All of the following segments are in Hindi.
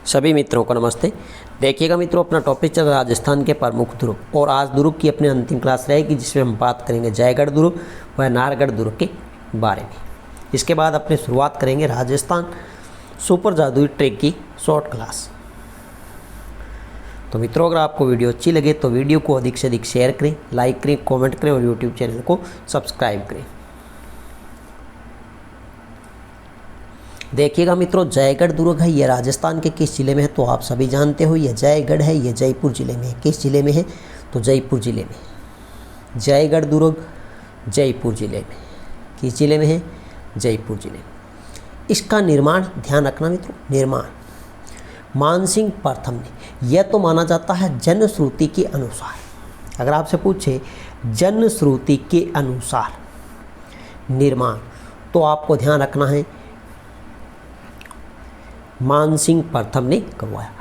सभी मित्रों को नमस्ते। देखिएगा मित्रों, अपना टॉपिक चल रहा है राजस्थान के प्रमुख दुर्ग और आज दुर्ग की अपनी अंतिम क्लास रहेगी जिसमें हम बात करेंगे जयगढ़ दुर्ग व नाहरगढ़ दुर्ग के बारे में। इसके बाद अपनी शुरुआत करेंगे राजस्थान सुपर जादुई ट्रेक की शॉर्ट क्लास। तो मित्रों, अगर आपको वीडियो अच्छी लगे तो वीडियो को अधिक से अधिक शेयर करें, लाइक करें, कॉमेंट करें और यूट्यूब चैनल को सब्सक्राइब करें। देखिएगा मित्रों, जयगढ़ दुर्ग है, ये राजस्थान के किस ज़िले में है तो आप सभी जानते हो। ये जयगढ़ है, ये जयपुर ज़िले में है। किस ज़िले में है तो जयपुर ज़िले में। जयगढ़ दुर्ग जयपुर ज़िले में। किस ज़िले में है? जयपुर ज़िले में। इसका निर्माण, ध्यान रखना मित्रों, निर्माण मानसिंह प्रथम ने। यह तो माना जाता है जनश्रुति के अनुसार। अगर आपसे पूछे जनश्रुति के अनुसार निर्माण तो आपको ध्यान रखना है मानसिंह प्रथम ने करवाया।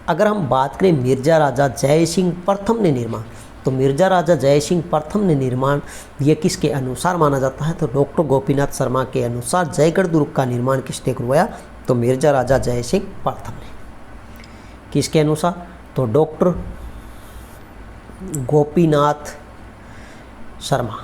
अगर हम बात करें मिर्जा राजा जय सिंह प्रथम ने निर्माण, तो मिर्जा राजा जय सिंह प्रथम ने निर्माण ये किसके अनुसार माना जाता है तो डॉक्टर गोपीनाथ शर्मा के अनुसार जयगढ़ दुर्ग का निर्माण किसने करवाया तो मिर्जा राजा जय सिंह प्रथम ने। किसके अनुसार तो डॉक्टर गोपीनाथ शर्मा।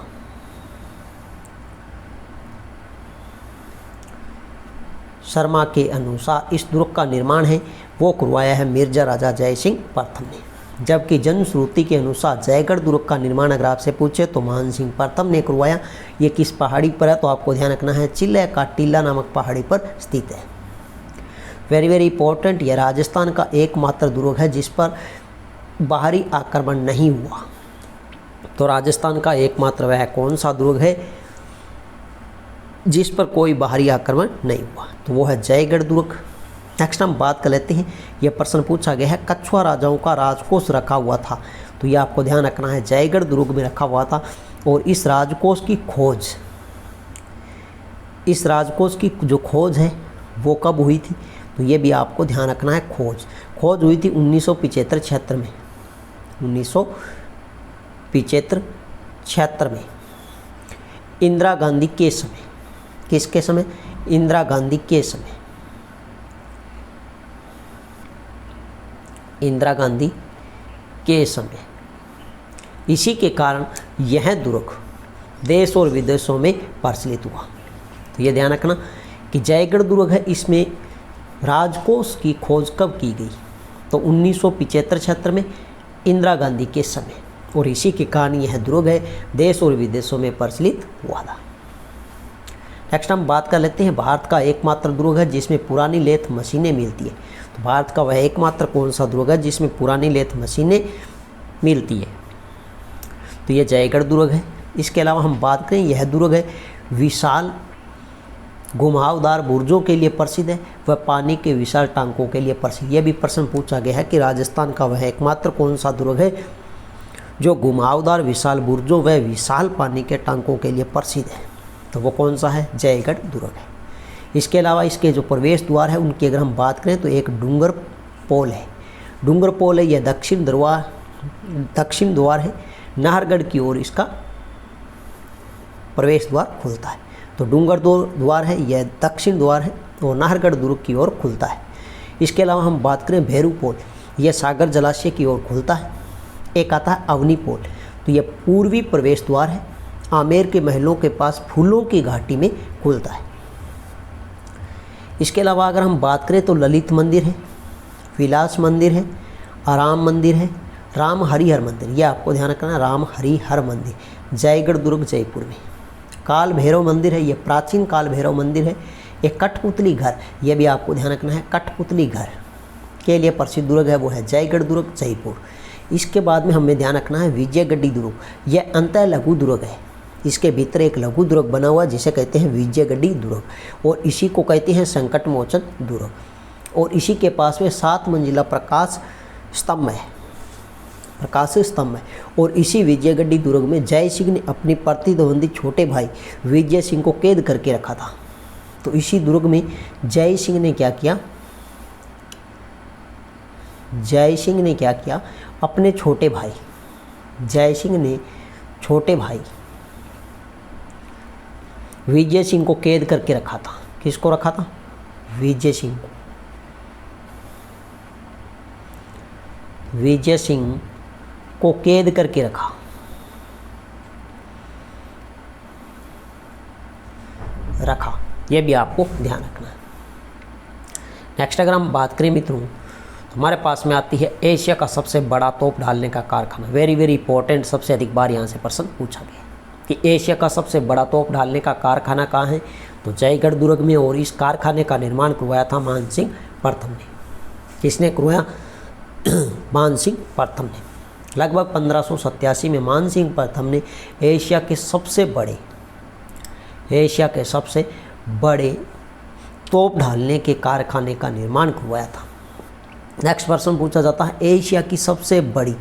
शर्मा के अनुसार इस दुर्ग का निर्माण है वो करवाया है मिर्जा राजा जय सिंह प्रथम ने। जबकि जनश्रुति के अनुसार जयगढ़ दुर्ग का निर्माण अगर आपसे पूछे तो मानसिंह प्रथम ने करवाया। ये किस पहाड़ी पर है तो आपको ध्यान रखना है चिल्ले का टीला नामक पहाड़ी पर स्थित है। वेरी वेरी इंपॉर्टेंट, यह राजस्थान का एकमात्र दुर्ग है जिस पर बाहरी आक्रमण नहीं हुआ। तो राजस्थान का एकमात्र वह कौन सा दुर्ग है जिस पर कोई बाहरी आक्रमण नहीं हुआ तो वो है जयगढ़ दुर्ग। नेक्स्ट हम बात कर लेते हैं, यह प्रश्न पूछा गया है कछुआ राजाओं का राजकोष रखा हुआ था तो ये आपको ध्यान रखना है जयगढ़ दुर्ग में रखा हुआ था। और इस राजकोष की खोज, इस राजकोष की जो खोज है वो कब हुई थी तो ये भी आपको ध्यान रखना है। खोज हुई थी 1975-76 में। 1975-76 में इंदिरा गांधी के समय। किसके समय? इंदिरा गांधी के समय। इंदिरा गांधी के समय। इसी के कारण यह दुर्ग देश और विदेशों में प्रचलित हुआ। तो ये ध्यान रखना कि जयगढ़ दुर्ग है, इसमें राजकोष की खोज कब की गई तो 1975-76 में इंदिरा गांधी के समय। और इसी के कारण यह दुर्ग है देश और विदेशों में प्रचलित हुआ था। नेक्स्ट हम बात कर लेते हैं भारत का एकमात्र दुर्ग है जिसमें पुरानी लेथ मशीनें मिलती है। तो भारत का वह एकमात्र कौन सा दुर्ग है जिसमें पुरानी लेथ मशीनें मिलती है तो यह जयगढ़ दुर्ग है। इसके अलावा हम बात करें, यह दुर्ग है विशाल घुमावदार बुर्जों के लिए प्रसिद्ध है वह पानी के विशाल टांकों के लिए प्रसिद्ध। यह भी प्रश्न पूछा गया है कि राजस्थान का वह एकमात्र कौन सा दुर्ग है जो घुमावदार विशाल बुर्जों व विशाल पानी के टांकों के लिए प्रसिद्ध है तो वो कौन सा है? जयगढ़ दुर्ग है। इसके अलावा इसके जो प्रवेश द्वार है उनकी अगर हम बात करें तो एक डूंगर पोल है। डूंगर पोल है, यह दक्षिण द्वार है। नाहरगढ़ की ओर इसका प्रवेश द्वार खुलता है। तो डूंगर द्वार है, यह दक्षिण द्वार है और नाहरगढ़ दुर्ग की ओर खुलता है। इसके अलावा हम बात करें भैरू पोल, यह सागर जलाशय की ओर खुलता है। एक आता है अवनी पोल, तो यह पूर्वी प्रवेश द्वार है, आमेर के महलों के पास फूलों की घाटी में खुलता है। इसके अलावा अगर हम बात करें तो ललित मंदिर है, विलास मंदिर है, आराम मंदिर है, राम हरिहर मंदिर। यह आपको ध्यान रखना है, राम हरिहर मंदिर जयगढ़ दुर्ग जयपुर में। काल भैरव मंदिर है, यह प्राचीन काल भैरव मंदिर है। एक कठपुतली घर, यह भी आपको ध्यान रखना है, कठपुतली घर के लिए प्रसिद्ध दुर्ग है वो है जयगढ़ दुर्ग जयपुर। इसके बाद में हमें ध्यान रखना है विजयगढ़ी दुर्ग, यह अंतः लघु दुर्ग है। इसके भीतर एक लघु दुर्ग बना हुआ है जिसे कहते हैं विजयगढ़ी दुर्ग और इसी को कहते हैं संकट मोचन दुर्ग। और इसी के पास में 7 मंजिला प्रकाश स्तंभ है और इसी विजयगढ़ी दुर्ग में जय सिंह ने अपनी प्रतिद्वंदी छोटे भाई विजय सिंह को कैद करके रखा था। तो इसी दुर्ग में जय सिंह ने क्या किया? जय सिंह ने क्या किया? अपने छोटे भाई, जय सिंह ने छोटे भाई विजय सिंह को कैद करके रखा था। किसको रखा था? विजय सिंह को। विजय सिंह को कैद करके रखा। यह भी आपको ध्यान रखना है। नेक्स्ट अगर हम बात करें मित्रों, तो हमारे पास में आती है एशिया का सबसे बड़ा तोप ढालने का कारखाना। वेरी वेरी इंपॉर्टेंट, सबसे अधिक बार यहाँ से प्रश्न पूछा गया कि एशिया का सबसे बड़ा तोप ढालने का कारखाना कहाँ है, तो जयगढ़ दुर्ग में। और इस कारखाने का निर्माण करवाया था मानसिंह प्रथम ने। किसने करवाया? मानसिंह प्रथम ने। लगभग 1587 में मानसिंह प्रथम ने एशिया के सबसे बड़े तोप ढालने के कारखाने का निर्माण करवाया था। नेक्स्ट प्रश्न पूछा जाता है एशिया की सबसे बड़ी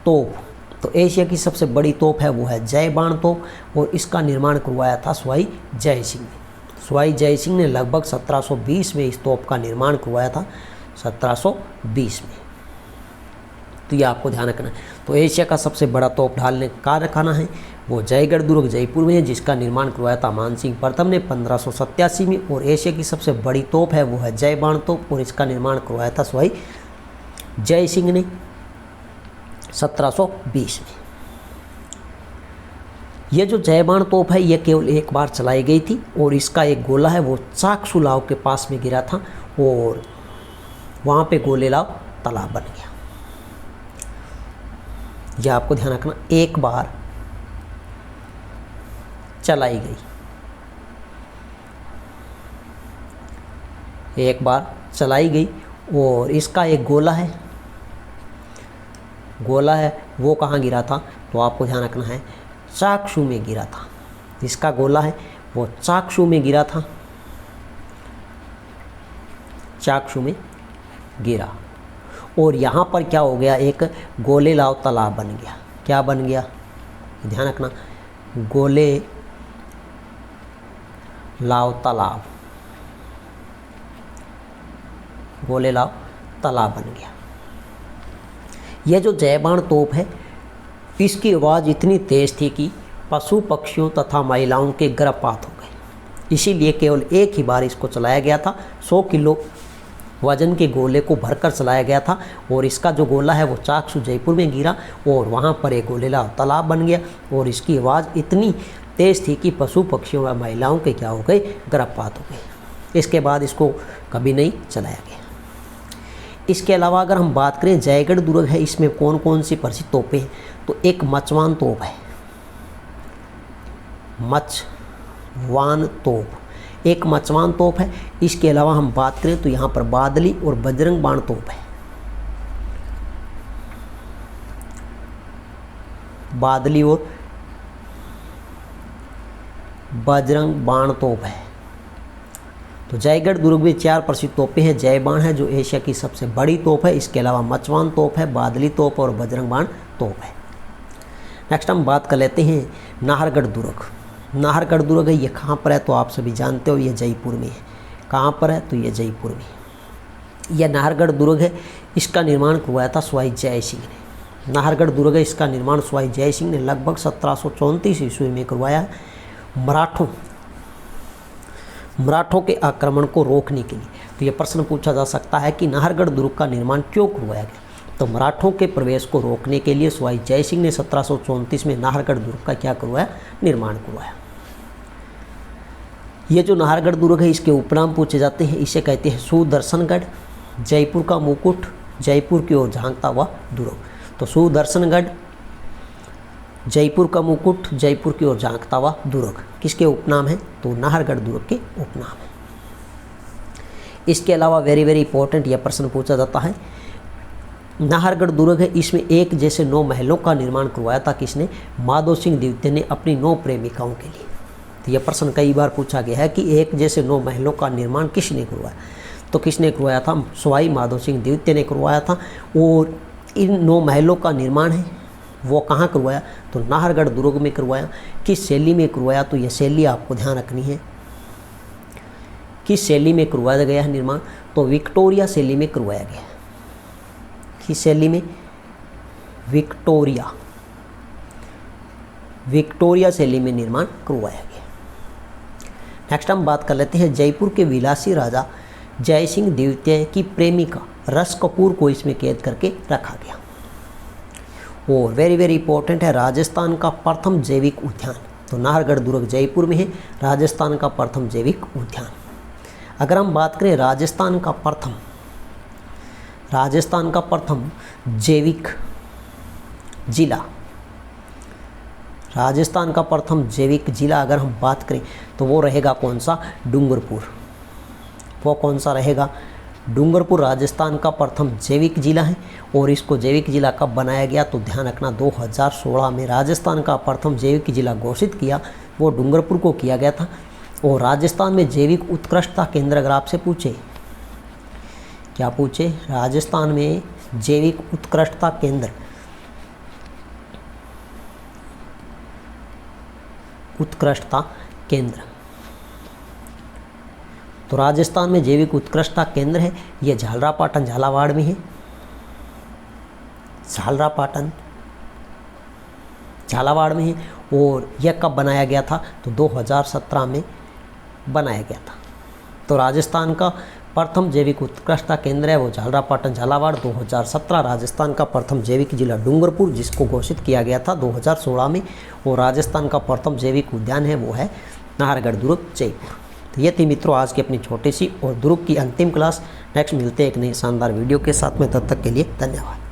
तोप। तो एशिया की सबसे बड़ी तोप है वो है जय बाण तोप, और इसका निर्माण करवाया था स्वाई जय सिंह ने। स्वाई जय सिंह ने लगभग 1720 में इस तोप का निर्माण करवाया था, 1720 में। तो ये आपको ध्यान रखना है। तो एशिया का सबसे बड़ा तोप ढालने का कारखाना है वो जयगढ़ दुर्ग जयपुर में है, जिसका निर्माण करवाया था मानसिंह प्रथम ने 1587 में। और एशिया की सबसे बड़ी तोप है वो है जय बाण तोप, और इसका निर्माण करवाया था स्वाई जय सिंह ने 1720 में। ये जो जय बाण तोप है ये केवल एक बार चलाई गई थी, और इसका एक गोला है वो चाकसुलाव के पास में गिरा था, और वहाँ पे गोलेलाव तालाब बन गया। यह आपको ध्यान रखना, एक बार चलाई गई, एक बार चलाई गई, और इसका एक गोला है वो कहाँ गिरा था, तो आपको ध्यान रखना है चाकसू में गिरा था। इसका गोला है वो चाकसू में गिरा था, चाकसू में गिरा, और यहाँ पर क्या हो गया, एक गोलेलाव तालाब बन गया। क्या बन गया? ध्यान रखना, गोलेलाव तालाब बन गया। यह जो जय बाण तोप है इसकी आवाज़ इतनी तेज थी कि पशु पक्षियों तथा महिलाओं के गर्भपात हो गए। इसीलिए केवल एक ही बार इसको चलाया गया था। 100 किलो वजन के गोले को भरकर चलाया गया था, और इसका जो गोला है वो चाकसू जयपुर में गिरा, और वहाँ पर एक गोलेलाव तालाब बन गया, और इसकी आवाज़ इतनी तेज़ थी कि पशु पक्षियों व महिलाओं के क्या हो गए, गर्भपात हो गए। इसके बाद इसको कभी नहीं चलाया गया। इसके अलावा अगर हम बात करें जयगढ़ दुर्ग है, इसमें कौन कौन सी प्रसिद्ध तोपें हैं, तो एक मचवान तोप है, मचवान तोप, एक मचवान तोप है। इसके अलावा हम बात करें तो यहाँ पर बादली और बजरंग बाण तोप है, बादली और बजरंग बाण तोप है। तो जयगढ़ दुर्ग में 4 प्रसिद्ध तोपें हैं। जय बाण है जो एशिया की सबसे बड़ी तोप है, इसके अलावा मचवान तोप है, बादली तोप और बजरंग बाण तोप है। नेक्स्ट हम बात कर लेते हैं नाहरगढ़ दुर्ग। नाहरगढ़ दुर्ग है, ये कहाँ पर है, तो आप सभी जानते हो ये जयपुर में है। कहाँ पर है, तो ये जयपुर में। यह नाहरगढ़ दुर्ग है, इसका निर्माण करवाया था स्वाई जय सिंह ने। नाहरगढ़ दुर्ग है, इसका निर्माण स्वाई जय सिंह ने लगभग 1734 ईस्वी में करवाया है, मराठों के आक्रमण को रोकने के लिए। तो यह प्रश्न पूछा जा सकता है कि नाहरगढ़ दुर्ग का निर्माण क्यों करवाया गया, तो मराठों के प्रवेश को रोकने के लिए स्वाई जय सिंह ने 1734 में नाहरगढ़ दुर्ग का क्या करवाया, निर्माण करवाया। ये जो नाहरगढ़ दुर्ग है इसके उपनाम पूछे जाते हैं। इसे कहते हैं सुदर्शनगढ़, जयपुर का मुकुट, जयपुर की ओर झांकता हुआ दुर्ग। तो सुदर्शनगढ़, जयपुर का मुकुट, जयपुर की ओर झांकता हुआ दुर्ग किसके उपनाम है, तो नाहरगढ़ दुर्ग के उपनाम है। इसके अलावा वेरी वेरी इंपॉर्टेंट यह प्रश्न पूछा जाता है, नाहरगढ़ दुर्ग है, इसमें एक जैसे 9 महलों का निर्माण करवाया था किसने, माधो सिंह द्वितीय ने अपनी 9 प्रेमिकाओं के लिए। तो यह प्रश्न कई बार पूछा गया है कि एक जैसे 9 महलों का निर्माण किसने करवाया, तो किसने करवाया था, सवाई माधो सिंह द्वितीय ने करवाया था। और इन 9 महलों का निर्माण है वो कहाँ करवाया, तो नाहरगढ़ दुर्ग में करवाया। किस शैली में करवाया, तो यह शैली आपको ध्यान रखनी है, किस शैली में करवाया गया है निर्माण, तो विक्टोरिया शैली में करवाया गया। किस शैली में, विक्टोरिया शैली में निर्माण करवाया गया। नेक्स्ट हम बात कर लेते हैं जयपुर के विलासी राजा जय सिंह द्वितीय की प्रेमिका रस कपूर को इसमें कैद करके रखा गया। और वेरी वेरी इंपॉर्टेंट है, राजस्थान का प्रथम जैविक उद्यान, तो नाहरगढ़ दुर्ग जयपुर में है राजस्थान का प्रथम जैविक उद्यान। अगर हम बात करें राजस्थान का प्रथम जैविक जिला, राजस्थान का प्रथम जैविक जिला अगर हम बात करें तो वो रहेगा कौन सा, डूंगरपुर। वो कौन सा रहेगा, डूंगरपुर राजस्थान का प्रथम जैविक जिला है। और इसको जैविक जिला कब बनाया गया, तो ध्यान रखना 2016 में राजस्थान का प्रथम जैविक जिला घोषित किया, वो डूंगरपुर को किया गया था। और राजस्थान में जैविक उत्कृष्टता केंद्र अगर आपसे पूछे, क्या पूछे, राजस्थान में जैविक उत्कृष्टता केंद्र, तो राजस्थान में जैविक उत्कृष्टता केंद्र है ये झालरापाटन झालावाड़ में है। झालरापाटन झालावाड़ में है। और यह कब बनाया गया था, तो 2017 में बनाया गया था। तो राजस्थान का प्रथम जैविक उत्कृष्टता केंद्र है वो झालरापाटन झालावाड़, 2017 राजस्थान का प्रथम जैविक जिला डूंगरपुर जिसको घोषित किया गया था 2016 में। और राजस्थान का प्रथम जैविक उद्यान है वो है नाहरगढ़ दुर्ग जयपुर। तो ये थी मित्रों आज की अपनी छोटी सी और दुर्ग की अंतिम क्लास। नेक्स्ट मिलते हैं एक नई शानदार वीडियो के साथ में, तब तक के लिए धन्यवाद।